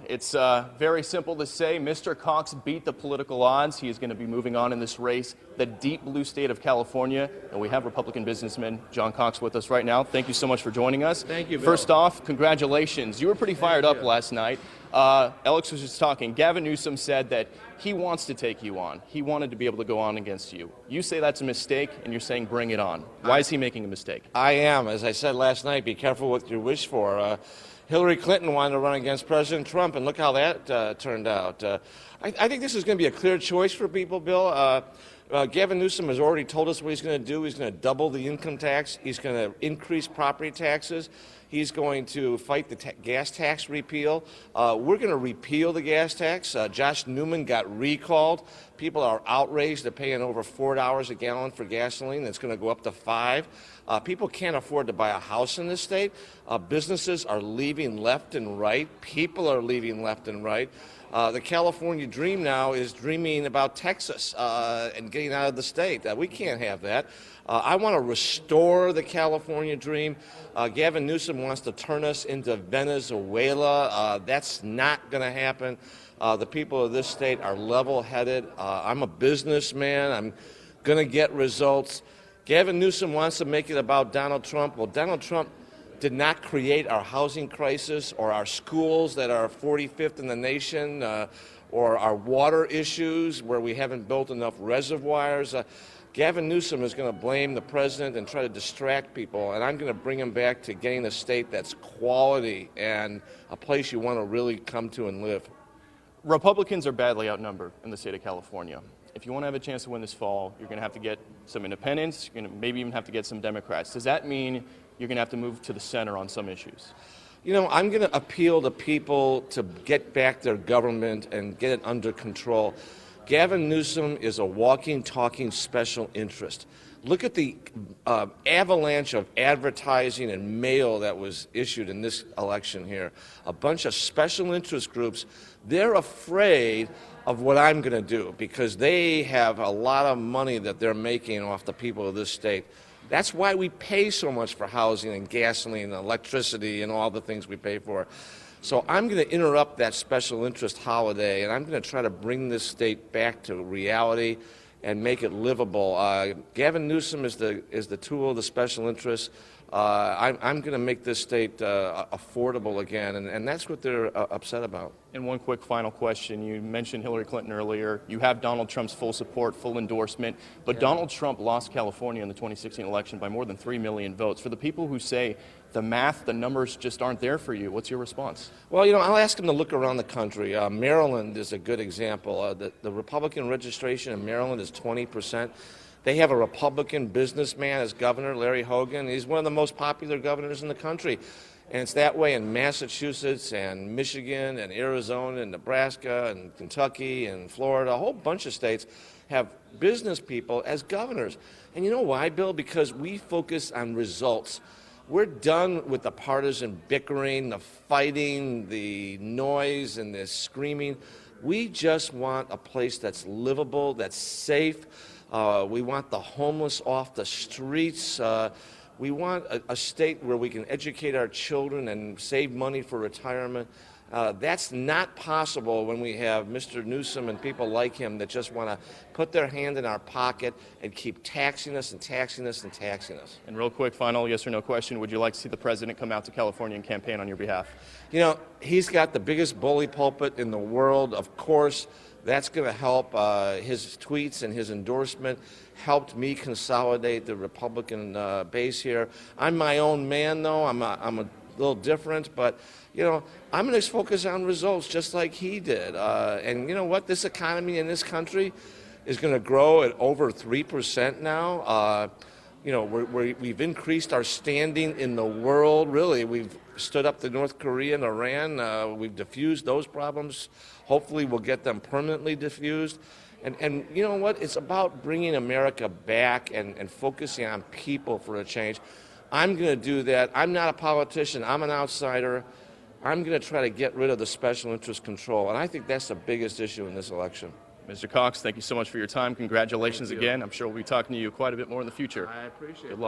It's very simple to say. Mr. Cox beat the political odds. He is going to be moving on in this race, the deep blue state of California. And we have Republican businessman John Cox with us right now. Thank you so much for joining us. Thank you, Bill. First off, congratulations. You were pretty fired up last night. Alex was just talking. Gavin Newsom said that he wants to take you on. He wanted to be able to go on against you. You say that's a mistake, and you're saying bring it on. Why is he making a mistake? I am. As I said last night, be careful what you wish for. Hillary Clinton wanted to run against President Trump, and look how that turned out. I think this is going to be a clear choice for people, Bill. Gavin Newsom has already told us what he's going to do. He's going to double the income tax. He's going to increase property taxes. He's going to fight the gas tax repeal. We're going to repeal the gas tax. Josh Newman got recalled. People are outraged. They're paying over $4 a gallon for gasoline. It's going to go up to $5. People can't afford to buy a house in this state. Businesses are leaving left and right. People are leaving left and right. The California dream now is dreaming about Texas and getting out of the state. We can't have that. I want to restore the California dream. Gavin Newsom wants to turn us into Venezuela. That's not going to happen. The people of this state are level-headed. I'm a businessman. I'm going to get results. Gavin Newsom wants to make it about Donald Trump. Well, Donald Trump did not create our housing crisis or our schools that are 45th in the nation or our water issues where we haven't built enough reservoirs. Gavin Newsom is going to blame the president and try to distract people, and I'm going to bring him back to getting a state that's quality and a place you want to really come to and live. Republicans are badly outnumbered in the state of California. If you want to have a chance to win this fall, you're going to have to get some independents. You're going to maybe even have to get some Democrats. Does that mean you're going to have to move to the center on some issues? You know, I'm going to appeal to people to get back their government and get it under control. Gavin Newsom is a walking, talking special interest. Look at the avalanche of advertising and mail that was issued in this election here. A bunch of special interest groups, they're afraid of what I'm going to do because they have a lot of money that they're making off the people of this state. That's why we pay so much for housing and gasoline and electricity and all the things we pay for. So I'm going to interrupt that special interest holiday, and I'm going to try to bring this state back to reality and make it livable. Gavin Newsom is the tool of the special interests. I'm going to make this state affordable again, and that's what they're upset about. And one quick final question. You mentioned Hillary Clinton earlier. You have Donald Trump's full support, full endorsement, but Donald Trump lost California in the 2016 election by more than 3 million votes. For the people who say the math, the numbers just aren't there for you, what's your response? Well, you know, I'll ask them to look around the country. Maryland is a good example. The Republican registration in Maryland is 20%. They have a Republican businessman as governor, Larry Hogan. He's one of the most popular governors in the country. And it's that way in Massachusetts and Michigan and Arizona and Nebraska and Kentucky and Florida. A whole bunch of states have business people as governors. And you know why, Bill? Because we focus on results. We're done with the partisan bickering, the fighting, the noise, and the screaming. We just want a place that's livable, that's safe. We want the homeless off the streets. We want a state where we can educate our children and save money for retirement. That's not possible when we have Mr. Newsom and people like him that just want to put their hand in our pocket and keep taxing us and taxing us and taxing us. And real quick, final yes or no question, would you like to see the president come out to California and campaign on your behalf? You know, he's got the biggest bully pulpit in the world, of course. That's going to help. His tweets and his endorsement helped me consolidate the Republican base here. I'm my own man, though. I'm a little different, but, you know, I'm going to focus on results just like he did. And you know what? This economy in this country is going to grow at over 3% now. You know, we've increased our standing in the world, really. We've stood up to North Korea and Iran. We've diffused those problems. Hopefully we'll get them permanently diffused. And you know what? It's about bringing America back and focusing on people for a change. I'm going to do that. I'm not a politician. I'm an outsider. I'm going to try to get rid of the special interest control. And I think that's the biggest issue in this election. Mr. Cox, thank you so much for your time. Congratulations again. I'm sure we'll be talking to you quite a bit more in the future. I appreciate it. Good luck.